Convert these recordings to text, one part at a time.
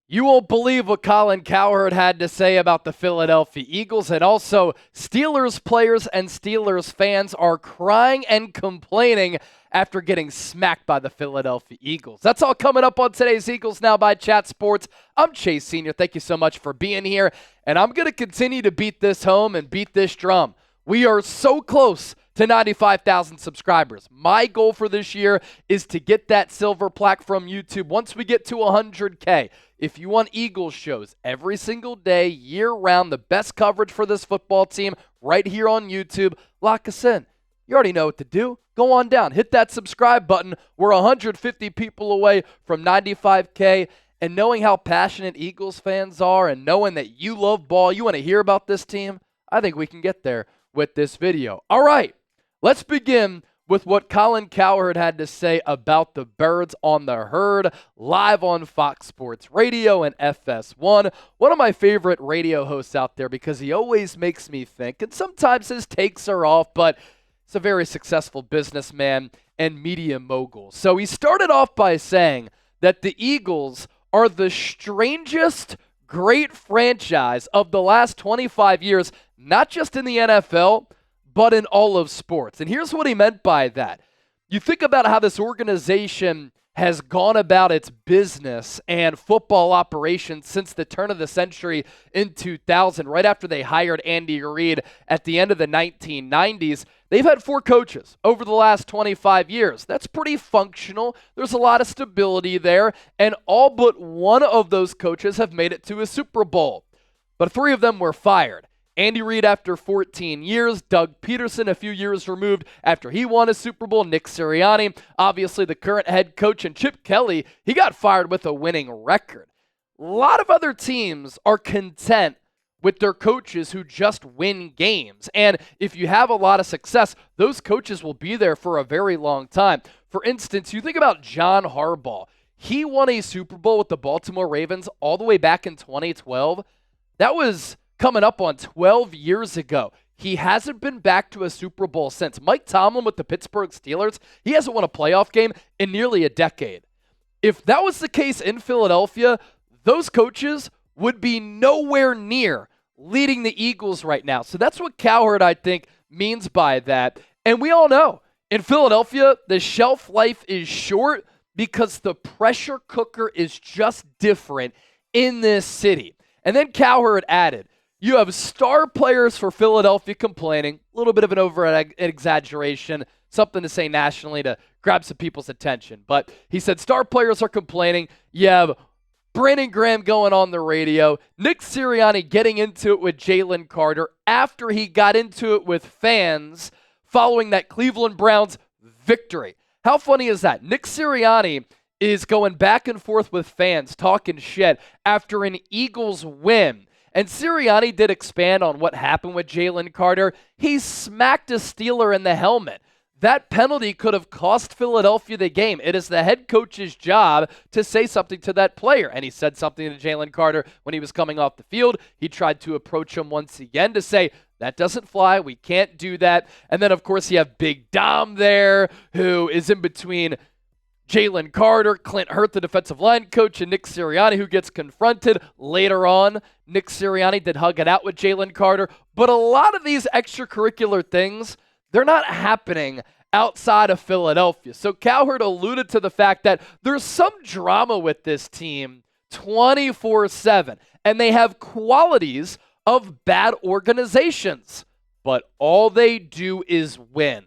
You won't believe what Colin Cowherd had to say about the Philadelphia Eagles, and also Steelers players and Steelers fans are crying and complaining after getting smacked by the Philadelphia Eagles. That's all coming up on today's Eagles Now by Chat Sports. I'm Chase Sr. Thank you so much for being here, and I'm going to continue to beat this home and beat this drum. We are so close to 95,000 subscribers. My goal for this year is to get that silver plaque from YouTube once we get to 100K. If you want Eagles shows every single day, year-round, the best coverage for this football team right here on YouTube, lock us in. You already know what to do. Go on down. Hit that subscribe button. We're 150 people away from 95K. And knowing how passionate Eagles fans are and knowing that you love ball, you want to hear about this team, I think we can get there with this video. All right, let's begin with what Colin Cowherd had to say about the Birds on the Herd, live on Fox Sports Radio and FS1. One of my favorite radio hosts out there because he always makes me think, and sometimes his takes are off, but he's a very successful businessman and media mogul. So he started off by saying that the Eagles are the strangest great franchise of the last 25 years, not just in the NFL, but in all of sports. And here's what he meant by that. You think about how this organization has gone about its business and football operations since the turn of the century in 2000, right after they hired Andy Reid at the end of the 1990s. They've had 4 coaches over the last 25 years. That's pretty functional. There's a lot of stability there, and all but one of those coaches have made it to a Super Bowl. But 3 of them were fired. Andy Reid after 14 years, Doug Peterson a few years removed after he won a Super Bowl, Nick Sirianni, obviously the current head coach, and Chip Kelly, he got fired with a winning record. A lot of other teams are content with their coaches who just win games. And if you have a lot of success, those coaches will be there for a very long time. For instance, you think about John Harbaugh. He won a Super Bowl with the Baltimore Ravens all the way back in 2012. That was coming up on 12 years ago. He hasn't been back to a Super Bowl since. Mike Tomlin with the Pittsburgh Steelers, he hasn't won a playoff game in nearly a decade. If that was the case in Philadelphia, those coaches would be nowhere near leading the Eagles right now. So that's what Cowherd, I think, means by that. And we all know, in Philadelphia, the shelf life is short because the pressure cooker is just different in this city. And then Cowherd added, you have star players for Philadelphia complaining, a little bit of an over-exaggeration, something to say nationally to grab some people's attention. But he said star players are complaining. You have Brandon Graham going on the radio, Nick Sirianni getting into it with Jalen Carter after he got into it with fans following that Cleveland Browns victory. How funny is that? Nick Sirianni is going back and forth with fans, talking shit after an Eagles win. And Sirianni did expand on what happened with Jalen Carter. He smacked a Steeler in the helmet. That penalty could have cost Philadelphia the game. It is the head coach's job to say something to that player. And he said something to Jalen Carter when he was coming off the field. He tried to approach him once again to say, that doesn't fly. We can't do that. And then, of course, you have Big Dom there, who is in between Jalen Carter, Clint Hurt, the defensive line coach, and Nick Sirianni, who gets confronted later on. Nick Sirianni did hug it out with Jalen Carter. But a lot of these extracurricular things, they're not happening outside of Philadelphia. So Cowherd alluded to the fact that there's some drama with this team 24/7, and they have qualities of bad organizations, but all they do is win.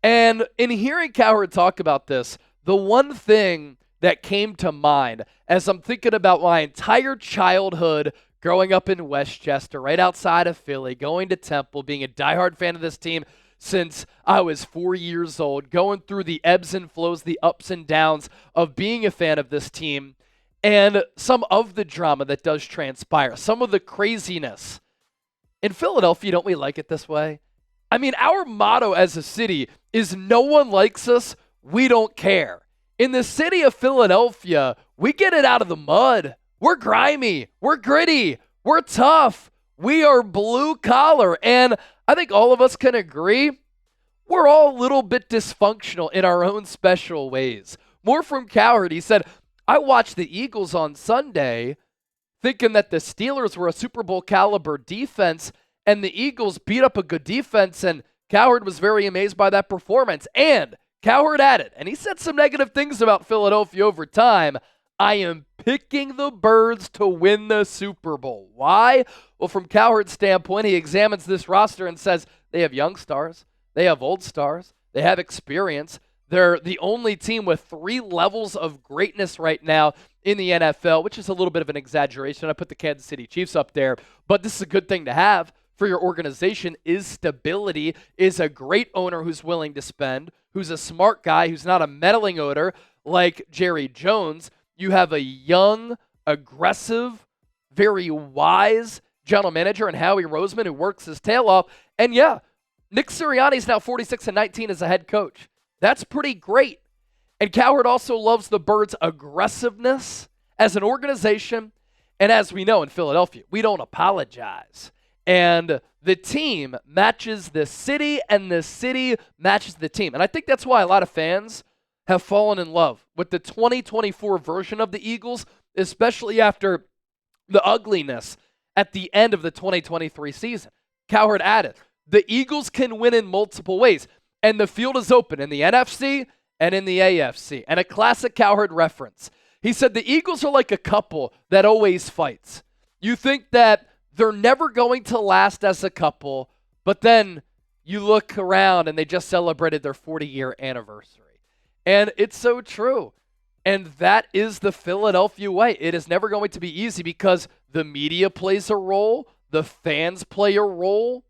And in hearing Cowherd talk about this, the one thing that came to mind as I'm thinking about my entire childhood growing up in Westchester, right outside of Philly, going to Temple, being a diehard fan of this team since I was 4 years old, going through the ebbs and flows, the ups and downs of being a fan of this team, and some of the drama that does transpire, some of the craziness. In Philadelphia, don't we like it this way? I mean, our motto as a city is no one likes us, we don't care. In the city of Philadelphia, we get it out of the mud. We're grimy. We're gritty. We're tough. We are blue collar. And I think all of us can agree, we're all a little bit dysfunctional in our own special ways. More from Cowherd. He said, I watched the Eagles on Sunday, thinking that the Steelers were a Super Bowl caliber defense and the Eagles beat up a good defense, and Cowherd was very amazed by that performance. And Cowherd added, and he said some negative things about Philadelphia over time, I am picking the Birds to win the Super Bowl. Why? Well, from Cowherd's standpoint, he examines this roster and says they have young stars, they have old stars, they have experience. They're the only team with 3 levels of greatness right now in the NFL, which is a little bit of an exaggeration. I put the Kansas City Chiefs up there, but this is a good thing to have for your organization is stability, is a great owner who's willing to spend, who's a smart guy, who's not a meddling owner like Jerry Jones. You have a young, aggressive, very wise general manager and Howie Roseman who works his tail off. And yeah, Nick Sirianni's now 46-19 as a head coach. That's pretty great. And Cowherd also loves the Birds' aggressiveness as an organization. And as we know in Philadelphia, we don't apologize. And the team matches the city, and the city matches the team. And I think that's why a lot of fans have fallen in love with the 2024 version of the Eagles, especially after the ugliness at the end of the 2023 season. Cowherd added, the Eagles can win in multiple ways, and the field is open in the NFC and in the AFC. And a classic Cowherd reference. He said the Eagles are like a couple that always fights. You think that they're never going to last as a couple, but then you look around and they just celebrated their 40-year anniversary. And it's so true. And that is the Philadelphia way. It is never going to be easy because the media plays a role, the fans play a role,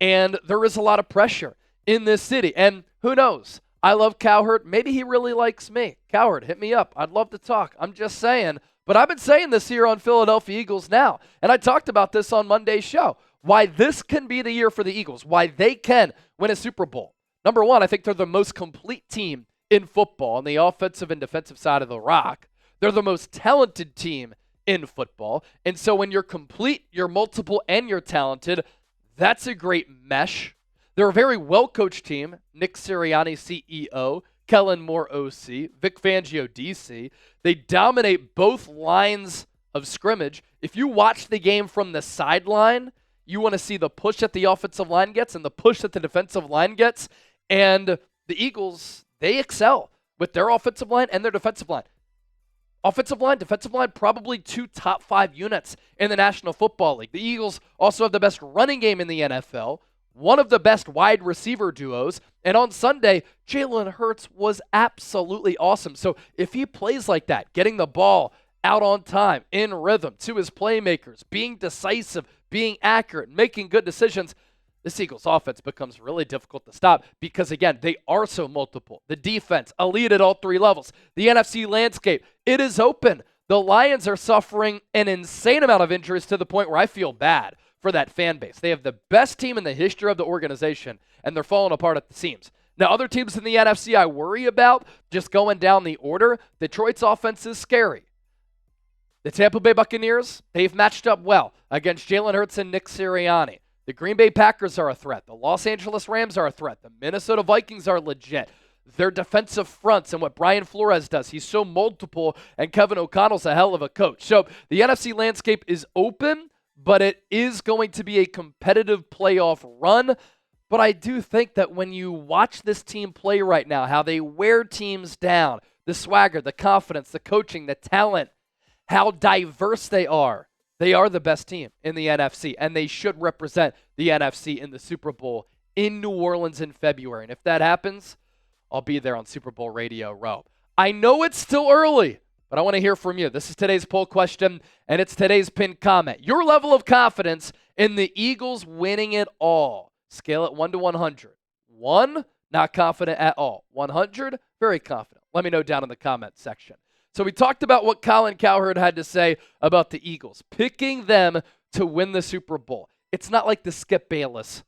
and there is a lot of pressure in this city. And who knows? I love Cowherd. Maybe he really likes me. Cowherd, hit me up. I'd love to talk. I'm just saying. But I've been saying this here on Philadelphia Eagles Now, and I talked about this on Monday's show, why this can be the year for the Eagles, why they can win a Super Bowl. Number one, I think they're the most complete team in football on the offensive and defensive side of the rock. They're the most talented team in football. And so when you're complete, you're multiple, and you're talented, that's a great mesh. They're a very well-coached team. Nick Sirianni, CEO, Kellen Moore, OC, Vic Fangio, DC. They dominate both lines of scrimmage. If you watch the game from the sideline, you want to see the push that the offensive line gets and the push that the defensive line gets. And the Eagles, they excel with their offensive line and their defensive line. Offensive line, defensive line, probably 2 top 5 units in the National Football League. The Eagles also have the best running game in the NFL, one of the best wide receiver duos, and on Sunday, Jalen Hurts was absolutely awesome. So if he plays like that, getting the ball out on time, in rhythm, to his playmakers, being decisive, being accurate, making good decisions, this Eagles offense becomes really difficult to stop because, again, they are so multiple. The defense, elite at all 3 levels. The NFC landscape, it is open. The Lions are suffering an insane amount of injuries to the point where I feel bad for that fan base. They have the best team in the history of the organization, and they're falling apart at the seams. Now, other teams in the NFC I worry about, just going down the order, Detroit's offense is scary. The Tampa Bay Buccaneers, they've matched up well against Jalen Hurts and Nick Sirianni. The Green Bay Packers are a threat. The Los Angeles Rams are a threat. The Minnesota Vikings are legit. Their defensive fronts and what Brian Flores does, he's so multiple, and Kevin O'Connell's a hell of a coach. So the NFC landscape is open, but it is going to be a competitive playoff run. But I do think that when you watch this team play right now, how they wear teams down, the swagger, the confidence, the coaching, the talent, how diverse they are the best team in the NFC, and they should represent the NFC in the Super Bowl in New Orleans in February. And if that happens, I'll be there on Super Bowl Radio Row. I know it's still early, but I want to hear from you. This is today's poll question, and it's today's pinned comment. Your level of confidence in the Eagles winning it all. Scale it 1 to 100. 1, not confident at all. 100, very confident. Let me know down in the comment section. So we talked about what Colin Cowherd had to say about the Eagles, picking them to win the Super Bowl. It's not like the Skip Bayless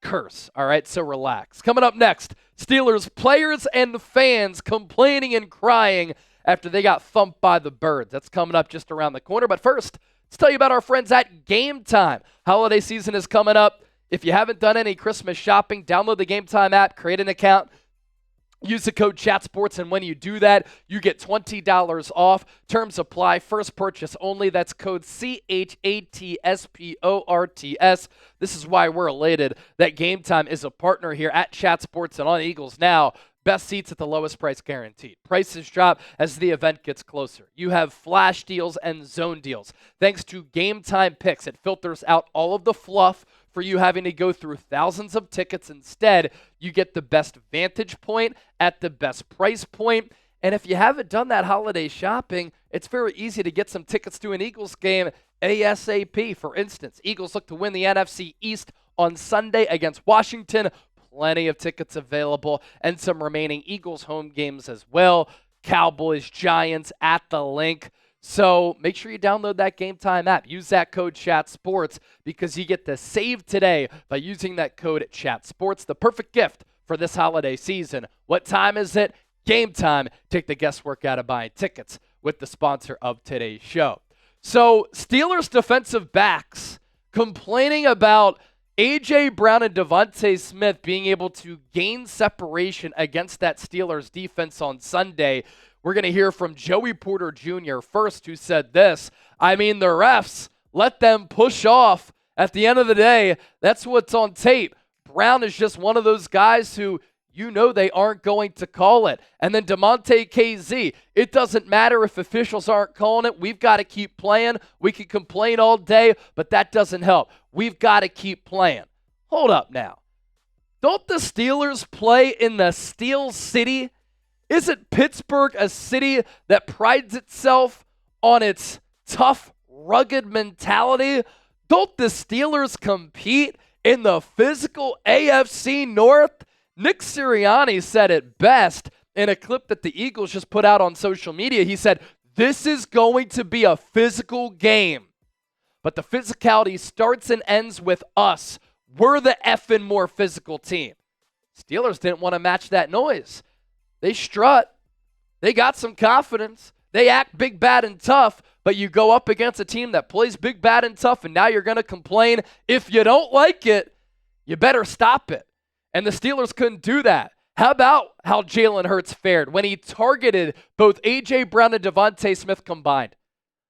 curse, all right? So relax. Coming up next, Steelers players and fans complaining and crying after they got thumped by the Birds. That's coming up just around the corner. But first, let's tell you about our friends at Game Time. Holiday season is coming up. If you haven't done any Christmas shopping, download the Game Time app, create an account, Use the code ChatSports, and when you do that, you get $20 off. Terms apply. First purchase only. That's code CHATSPORTS. This is why we're elated that Game Time is a partner here at ChatSports and on Eagles Now. Best seats at the lowest price guaranteed. Prices drop as the event gets closer. You have flash deals and zone deals. Thanks to Game Time Picks, it filters out all of the fluff for you having to go through thousands of tickets. Instead, you get the best vantage point at the best price point. And if you haven't done that holiday shopping, it's very easy to get some tickets to an Eagles game ASAP. For instance, Eagles look to win the NFC East on Sunday against Washington. Plenty of tickets available and some remaining Eagles home games as well. Cowboys, Giants at the link. So make sure you download that Game Time app. Use that code ChatSports because you get to save today by using that code ChatSports. The perfect gift for this holiday season. What time is it? Game time. Take the guesswork out of buying tickets with the sponsor of today's show. So Steelers defensive backs complaining about A.J. Brown and Devontae Smith being able to gain separation against that Steelers defense on Sunday. We're going to hear from Joey Porter Jr. first, who said this. I mean, the refs let them push off. At the end of the day, that's what's on tape. Brown is just one of those guys who they aren't going to call it. And then DeMonte KZ, it doesn't matter if officials aren't calling it. We've got to keep playing. We can complain all day, but that doesn't help. We've got to keep playing. Hold up now. Don't the Steelers play in the Steel City? Isn't Pittsburgh a city that prides itself on its tough, rugged mentality? Don't the Steelers compete in the physical AFC North? Nick Sirianni said it best in a clip that the Eagles just put out on social media. He said, this is going to be a physical game, but the physicality starts and ends with us. We're the effing more physical team. Steelers didn't want to match that noise. They strut. They got some confidence. They act big, bad, and tough, but you go up against a team that plays big, bad, and tough, and now you're going to complain. If you don't like it, you better stop it. And the Steelers couldn't do that. How about how Jalen Hurts fared when he targeted both A.J. Brown and Devontae Smith combined?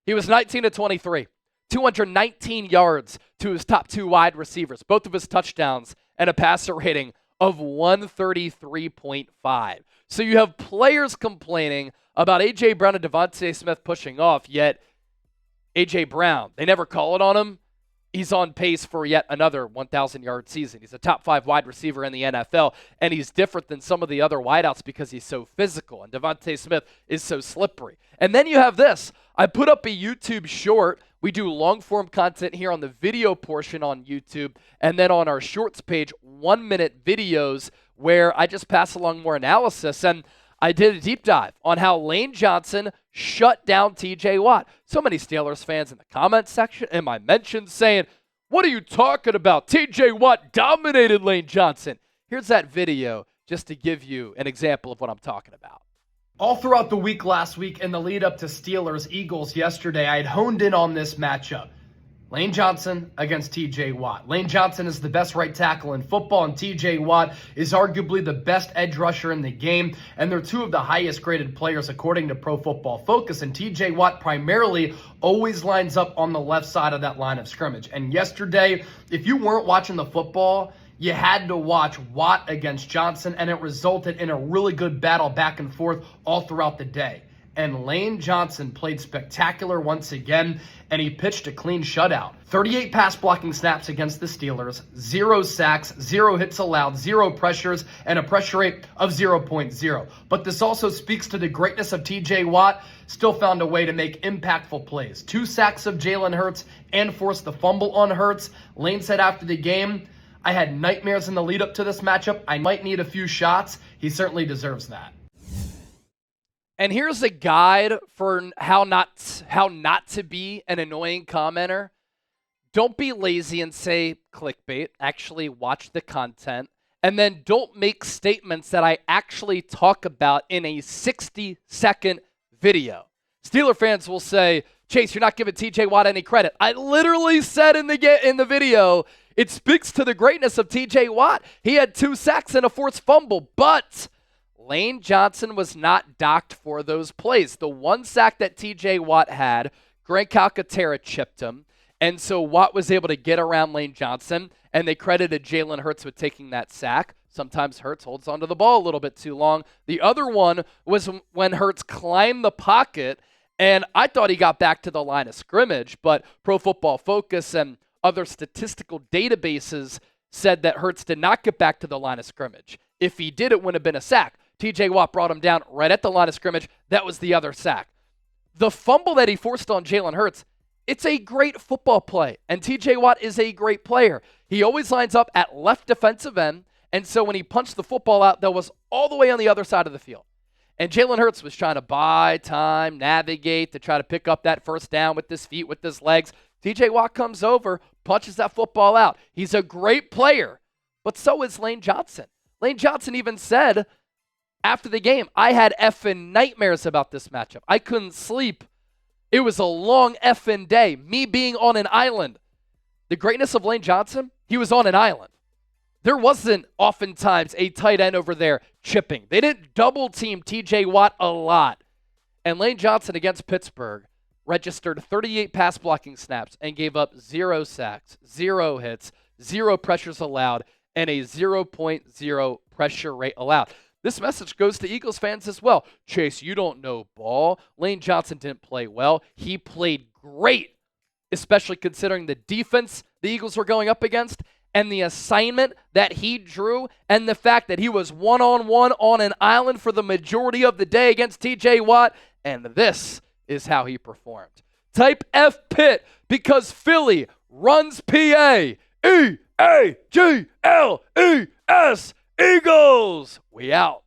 He was 19-23, 219 yards to his top two wide receivers, both of his touchdowns, and a passer rating of 133.5. So you have players complaining about A.J. Brown and Devontae Smith pushing off, yet A.J. Brown, they never call it on him. He's on pace for yet another 1,000-yard season. He's a top 5 wide receiver in the NFL, and he's different than some of the other wideouts because he's so physical, and Devontae Smith is so slippery. And then you have this. I put up a YouTube short. We do long-form content here on the video portion on YouTube, and then on our shorts page, 1-minute videos where I just pass along more analysis. And I did a deep dive on how Lane Johnson shut down TJ Watt. So many Steelers fans in the comments section and my mentions saying, what are you talking about? TJ Watt dominated Lane Johnson. Here's that video just to give you an example of what I'm talking about. All throughout the week last week and the lead up to Steelers-Eagles yesterday, I had honed in on this matchup. Lane Johnson against TJ Watt. Lane Johnson is the best right tackle in football, and TJ Watt is arguably the best edge rusher in the game, and they're two of the highest graded players according to Pro Football Focus, and TJ Watt primarily always lines up on the left side of that line of scrimmage. And yesterday, if you weren't watching the football, you had to watch Watt against Johnson, and it resulted in a really good battle back and forth all throughout the day. And Lane Johnson played spectacular once again, and he pitched a clean shutout. 38 pass blocking snaps against the Steelers, 0 sacks, 0 hits allowed, 0 pressures, and a pressure rate of 0.0. But this also speaks to the greatness of TJ Watt. Still found a way to make impactful plays. 2 sacks of Jalen Hurts and forced the fumble on Hurts. Lane said after the game, I had nightmares in the lead up to this matchup. I might need a few shots. He certainly deserves that. And here's a guide for how not to be an annoying commenter. Don't be lazy and say clickbait. Actually watch the content. And then don't make statements that I actually talk about in a 60-second video. Steeler fans will say, Chase, you're not giving TJ Watt any credit. I literally said in the video, it speaks to the greatness of TJ Watt. He had 2 sacks and a forced fumble, but Lane Johnson was not docked for those plays. The one sack that TJ Watt had, Greg Calcaterra chipped him, and so Watt was able to get around Lane Johnson, and they credited Jalen Hurts with taking that sack. Sometimes Hurts holds onto the ball a little bit too long. The other one was when Hurts climbed the pocket, and I thought he got back to the line of scrimmage, but Pro Football Focus and other statistical databases said that Hurts did not get back to the line of scrimmage. If he did, it wouldn't have been a sack. TJ Watt brought him down right at the line of scrimmage. That was the other sack. The fumble that he forced on Jalen Hurts, it's a great football play, and TJ Watt is a great player. He always lines up at left defensive end, and so when he punched the football out, that was all the way on the other side of the field. And Jalen Hurts was trying to buy time, navigate, to try to pick up that first down with his feet, with his legs. TJ Watt comes over, punches that football out. He's a great player, but so is Lane Johnson. Lane Johnson even said after the game, I had effing nightmares about this matchup. I couldn't sleep. It was a long effing day, me being on an island. The greatness of Lane Johnson, he was on an island. There wasn't oftentimes a tight end over there chipping. They didn't double team TJ Watt a lot. And Lane Johnson against Pittsburgh registered 38 pass blocking snaps and gave up 0 sacks, 0 hits, 0 pressures allowed, and a 0.0 pressure rate allowed. This message goes to Eagles fans as well. Chase, you don't know ball. Lane Johnson didn't play well. He played great, especially considering the defense the Eagles were going up against and the assignment that he drew and the fact that he was one-on-one on an island for the majority of the day against TJ Watt. And this is how he performed. Type F Pitt because Philly runs PA. E-A-G-L-E-S. Eagles. We out.